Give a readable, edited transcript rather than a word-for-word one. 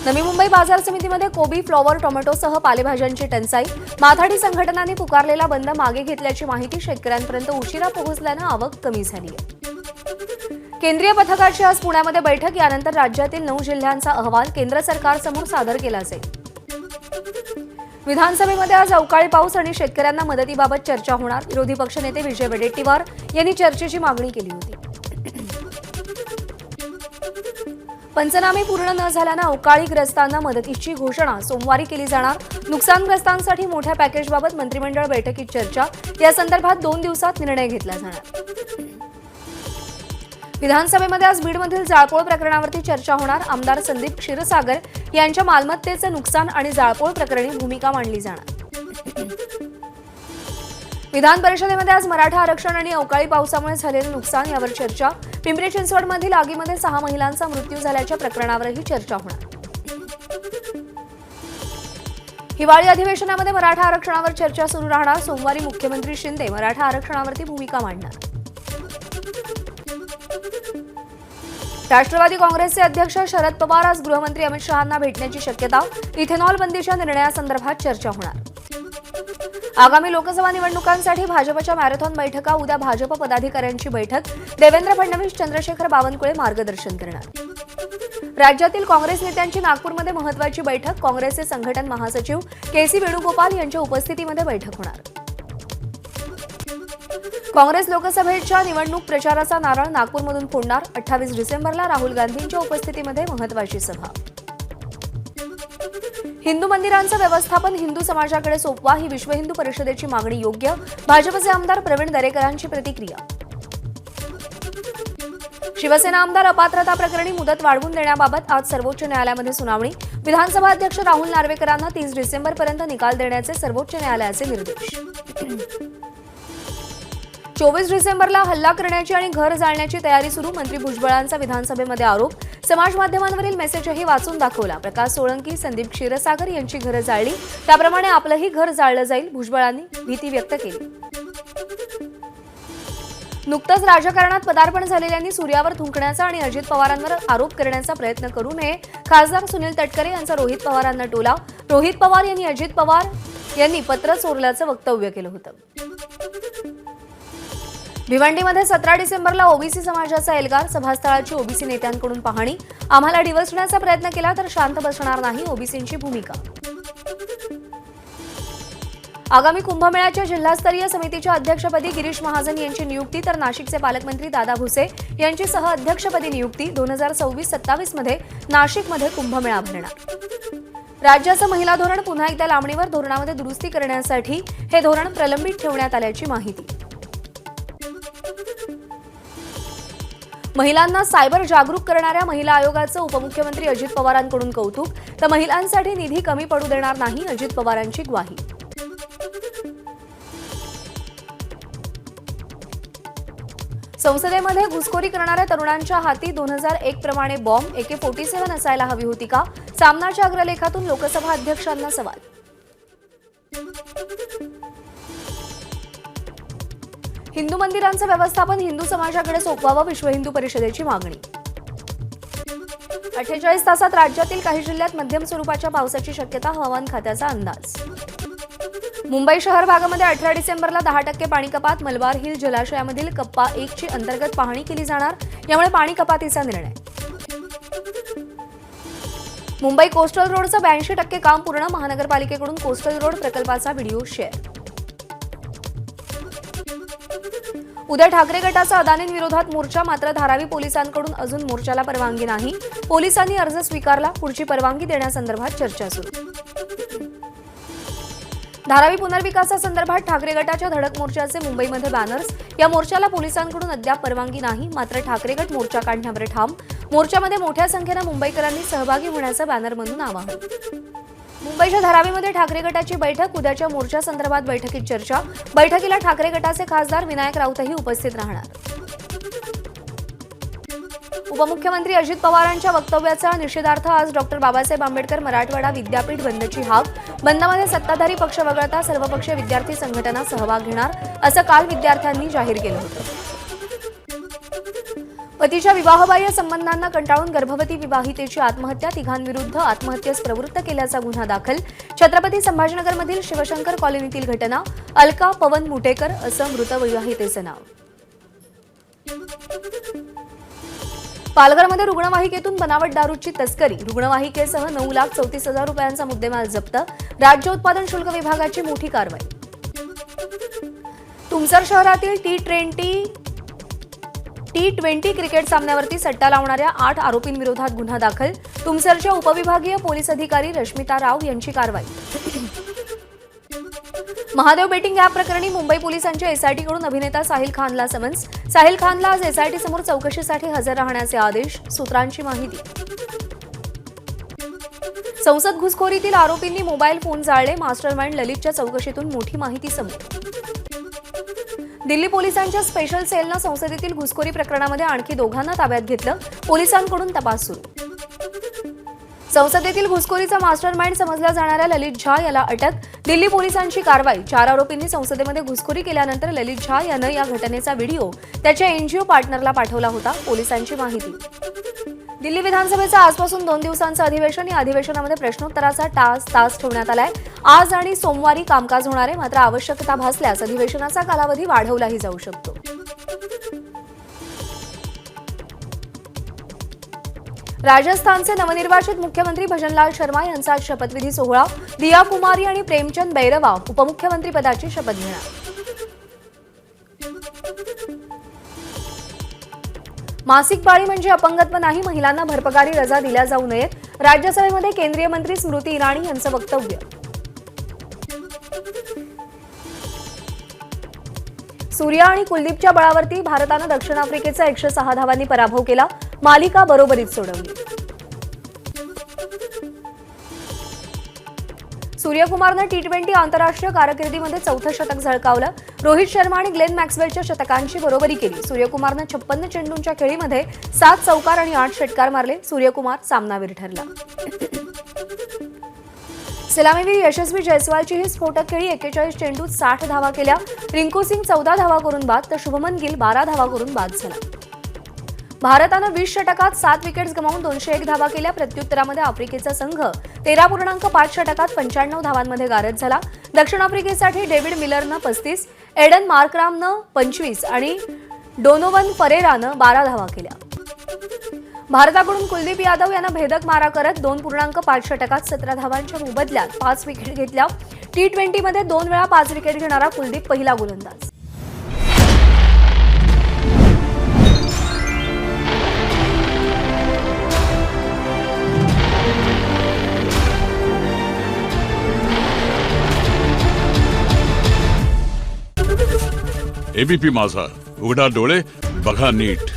नवी मुंबई बाजार समितीमध्ये कोबी, फ्लॉवर, टोमॅटोसह पालेभाज्यांची टंचाई. माथाडी संघटनांनी पुकारलेला बंद मागे घेतल्याची माहिती शेतकऱ्यांपर्यंत उशिरा पोहोचल्यानं आवक कमी झाली आहे. केंद्रीय पथकाची आज पुण्यामध्ये बैठक. यानंतर राज्यातील 9 जिल्ह्यांचा अहवाल केंद्र सरकारसमोर सादर केला जाईल. विधानसभेमध्ये आज अवकाळी पाऊस आणि शेतकऱ्यांना मदतीबाबत चर्चा होणार. विरोधी पक्षनेते विजय वडेट्टीवार यांनी चर्चेची मागणी केली होती. पंचनामे पूर्ण न झाल्यानं अवकाळीग्रस्तांना मदतीची घोषणा सोमवारी केली जाणार. नुकसानग्रस्तांसाठी मोठ्या पॅकेजबाबत मंत्रिमंडळ बैठकीत चर्चा. या संदर्भात 2 दिवसात निर्णय घेतला जाणार. विधानसभेमध्ये आज बीडमधील जाळपोळ प्रकरणावरती चर्चा होणार. आमदार संदीप क्षीरसागर यांच्या मालमत्तेचं नुकसान आणि जाळपोळ प्रकरणी भूमिका मांडली जाणार. विधान परिषदेमध्ये आज मराठा आरक्षण आणि अवकाळी पावसामुळे झालेलं नुकसान यावर चर्चा. पिंपरी चिंचवडमधील आगीमध्ये 6 महिलांचा मृत्यू झाल्याच्या प्रकरणावरही चर्चा होणार. हिवाळी अधिवेशनामध्ये मराठा आरक्षणावर चर्चा सुरू राहणार. सोमवारी मुख्यमंत्री शिंदे मराठा आरक्षणावरती भूमिका मांडणार. राष्ट्रवादी काँग्रेसचे अध्यक्ष शरद पवार आज गृहमंत्री अमित शहांना भेटण्याची शक्यता. इथेनॉल बंदीच्या निर्णयासंदर्भात चर्चा होणार. आगामी लोकसभा निवडणुकांसाठी भाजपच्या मॅरेथॉन बैठका. उद्या भाजप पदाधिकाऱ्यांची बैठक. देवेंद्र फडणवीस, चंद्रशेखर बावनकुळे मार्गदर्शन करणार. राज्यातील काँग्रेस नेत्यांची नागपूरमध्ये महत्त्वाची बैठक. काँग्रेसचे संघटन महासचिव के.सी. वेणुगोपाल यांच्या उपस्थितीमध्ये बैठक होणार. काँग्रेस लोकसभेच्या निवडणूक प्रचाराचा नारळ नागपूरमधून फोडणार. 28 डिसेंबरला राहुल गांधींच्या उपस्थितीमध्ये महत्त्वाची सभा. हिंदू मंदिरांचं व्यवस्थापन हिंदू समाजाकडे सोपवा ही विश्व हिंदू परिषदेची मागणी योग्य. भाजपचे आमदार प्रवीण दरेकरांची प्रतिक्रिया. शिवसेना आमदार अपात्रता प्रकरणी मुदत वाढवून देण्याबाबत आज सर्वोच्च न्यायालयामध्ये सुनावणी. विधानसभा अध्यक्ष राहुल नार्वेकरांना 30 डिसेंबरपर्यंत निकाल देण्याचे सर्वोच्च न्यायालयाचे निर्देश. 24 डिसेंबरला हल्ला करण्याची आणि घर जाळण्याची तयारी सुरू. मंत्री भुजबळांचा विधानसभेमध्ये आरोप. समाज माध्यमांवरील मेसेजही वाचून दाखवला. प्रकाश सोळंकी, संदीप क्षीरसागर यांची घरं जाळली, त्याप्रमाणे आपलंही घर जाळलं जाईल. भुजबळांनी भीती व्यक्त केली. नुकतंच राजकारणात पदार्पण झालेल्यांनी सूर्यावर थुंकण्याचा आणि अजित पवारांवर आरोप करण्याचा प्रयत्न करू नये. खासदार सुनील तटकरे यांचा रोहित पवारांना टोला. रोहित पवार यांनी अजित पवार यांनी पत्र चोरल्याचं वक्तव्य केलं होतं. भिवंडीमध्ये 17 डिसेंबरला ओबीसी समाजाचा एल्गार. सभास्थळाची ओबीसी नेत्यांकडून पाहणी. आम्हाला डिवचण्याचा प्रयत्न केला तर शांत बसणार नाही, ओबीसींची भूमिका. आगामी कुंभमेळ्याच्या जिल्हास्तरीय समितीच्या अध्यक्षपदी गिरीश महाजन यांची नियुक्ती तर नाशिकचे पालकमंत्री दादा भुसे यांची सहअध्यक्षपदी नियुक्ती. 2026-27 मध्ये नाशिकमध्ये कुंभमेळा भरणार. राज्याचं महिला धोरण पुन्हा एकदा लांबणीवर. धोरणामध्ये दुरुस्ती करण्यासाठी हे धोरण प्रलंबित ठेवण्यात आल्याची माहिती. महिलांना सायबर जागरूक करणाऱ्या महिला आयोगाचं उपमुख्यमंत्री अजित पवारांकडून कौतुक. तर महिलांसाठी निधी कमी पडू देणार नाही, अजित पवारांची ग्वाही. संसदेमध्ये घुसखोरी करणाऱ्या तरुणांच्या हाती 2001 प्रमाणे बॉम्ब. AK-47 असायला हवी होती का? सामनाच्या अग्रलेखातून लोकसभा अध्यक्षांना सवाल. हिंदू मंदिरांचं व्यवस्थापन हिंदू समाजाकडे सोपवावं, विश्व हिंदू परिषदेची मागणी. 48 तासात राज्यातील काही जिल्ह्यात मध्यम स्वरूपाच्या पावसाची शक्यता. हवामान खात्याचा अंदाज. मुंबई शहर भागामध्ये 18 डिसेंबरला 10% पाणी कपात. मलबार हिल जलाशयामधील कप्पा 1 ची अंतर्गत पाहणी केली जाणार. यामुळे पाणी कपातीचा निर्णय. मुंबई कोस्टल रोडचं 82% काम पूर्ण. महानगरपालिकेकडून कोस्टल रोड प्रकल्पाचा व्हिडिओ शेअर. उद्या ठाकरे गटाचा अदानींविरोधात मोर्चा. मात्र धारावी पोलिसांकडून अजून मोर्चाला परवानगी नाही. पोलिसांनी अर्ज स्वीकारला. पुढची परवानगी देण्यासंदर्भात चर्चा सुरू. धारावी पुनर्विकासासंदर्भात ठाकरे गटाच्या धडक मोर्चाचे मुंबईमध्ये बॅनर्स. या मोर्चाला पोलिसांकडून अद्याप परवानगी नाही. मात्र ठाकरे गट मोर्चा काढण्यावर ठाम. मोर्चामध्ये मोठ्या संख्येनं मुंबईकरांनी सहभागी होण्याचं बॅनरमधून आवाहन. मुंबईच्या धारावीमध्ये ठाकरे गटाची बैठक. उद्याच्या मोर्चासंदर्भात बैठकीत चर्चा. बैठकीला ठाकरे गटाचे खासदार विनायक राऊतही उपस्थित राहणार. उपमुख्यमंत्री अजित पवारांच्या वक्तव्याचा निषेधार्थ आज डॉ. बाबासाहेब आंबेडकर मराठवाडा विद्यापीठ बंदची हाक. बंदमध्ये सत्ताधारी पक्ष वगळता सर्वपक्षीय विद्यार्थी संघटना सहभाग घेणार असं काल विद्यार्थ्यांनी जाहीर केलं होतं. पतीच्या विवाहबाह्य संबंधांना कंटाळून गर्भवती विवाहितेची आत्महत्या, तिघांविरुद्ध आत्महत्येस प्रवृत्त केल्याचा गुन्हा दाखल. छत्रपती संभाजीनगरमधील शिवशंकर कॉलनीतील घटना. अलका पवन मुटेकर असं मृत विवाहितेचं नाव. पालघरमध्ये रुग्णवाहिकेतून बनावट दारूची तस्करी. रुग्णवाहिकेसह 9,34,000 रुपयांचा मुद्देमाल जप्त. राज्य उत्पादन शुल्क विभागाची मोठी कारवाई. तुमसर शहरातील T20 क्रिकेट सामन्यावरती सट्टा लावणाऱ्या 8 आरोपींविरोधात गुन्हा दाखल. तुमसरच्या उपविभागीय पोलीस अधिकारी रश्मिता राव यांची कारवाई. महादेव बेटिंग ॲप प्रकरणी मुंबई पोलिसांच्या एसआयटीकडून अभिनेता साहिल खानला समन्स. साहिल खानला आज एसआयटी समोर चौकशीसाठी हजर राहण्याचे आदेश. सूत्रांची माहिती. संसद घुसखोरीतील आरोपींनी मोबाईल फोन जाळले. मास्टरमाइंड ललितच्या चौकशीतून मोठी माहिती समोर. दिल्ली पोलिसांच्या स्पेशल सेलनं संसदेतील घुसखोरी प्रकरणामध्ये आणखी दोघांना ताब्यात घेतलं. पोलिसांकडून तपास सुरू. संसदेतील घुसखोरीचा मास्टरमाइंड समजल्या जाणाऱ्या ललित झा याला अटक. दिल्ली पोलिसांची कारवाई. 4 आरोपींनी संसदेमध्ये घुसखोरी केल्यानंतर ललित झा यानं या घटनेचा व्हिडिओ त्याच्या एनजीओ पार्टनरला पाठवला होता. पोलिसांची माहिती. दिल्ली विधानसभेचं आजपासून 2 दिवसांचं अधिवेशन. या अधिवेशनामध्ये प्रश्नोत्तराचा तास ठेवण्यात आलाय. आज आणि सोमवारी कामकाज होणार आहे. मात्र आवश्यकता भासल्यास अधिवेशनाचा कालावधी वाढवलाही जाऊ शकतो. राजस्थानचे नवनिर्वाचित मुख्यमंत्री भजनलाल शर्मा यांचा आज शपथविधी सोहळा. दिया कुमारी आणि प्रेमचंद बैरवा उपमुख्यमंत्रीपदाची शपथ घेणार. मासिक पाळी म्हणजे अपंगत्व नाही. महिलांना भरपगारी रजा दिल्या जाऊ नयेत. राज्यसभेमध्ये केंद्रीय मंत्री स्मृती इराणी यांचं वक्तव्य. सूर्या आणि कुलदीपच्या बळावरती भारतानं दक्षिण आफ्रिकेचा 106 धावांनी पराभव केला. मालिका बरोबरीत सोडवली. सूर्यकुमारनं T20 आंतरराष्ट्रीय कारकिर्दीमध्ये 4थं शतक झळकावलं. रोहित शर्मा आणि ग्लेन मॅक्सवेलच्या शतकांची बरोबरी केली. सूर्यकुमारनं 56 चेंडूंच्या खेळीमध्ये 7 चौकार आणि 8 षटकार मारले. सूर्यकुमार सामनावीर ठरला. सलामीवीर यशस्वी जयस्वालची ही स्फोटक खेळी. 41 चेंडूत 60 धावा केल्या. रिंकू सिंग 14 धावा करून बाद तर शुभमन गिल 12 धावा करून बाद झाला. भारतानं 20 षटकात 7 विकेट्स गमावून 201 धावा केल्या. प्रत्युत्तरामध्ये आफ्रिकेचा संघ 13.5 षटकात 95 धावांमध्ये गारद झाला. दक्षिण आफ्रिकेसाठी डेव्हिड मिलरनं 35, एडन मार्करामनं 25 आणि डोनोवन फरेरानं 12 धावा केल्या. भारताकडून कुलदीप यादव यांना भेदक मारा करत 2.5 षटकात 17 धावांच्या मोबदल्यात 5 विकेट घेतल्या. T20मध्ये 2 वेळा 5 विकेट घेणारा कुलदीप पहिला गोलंदाज. एबीपी माझा, उघडा डोळे बघा नीट.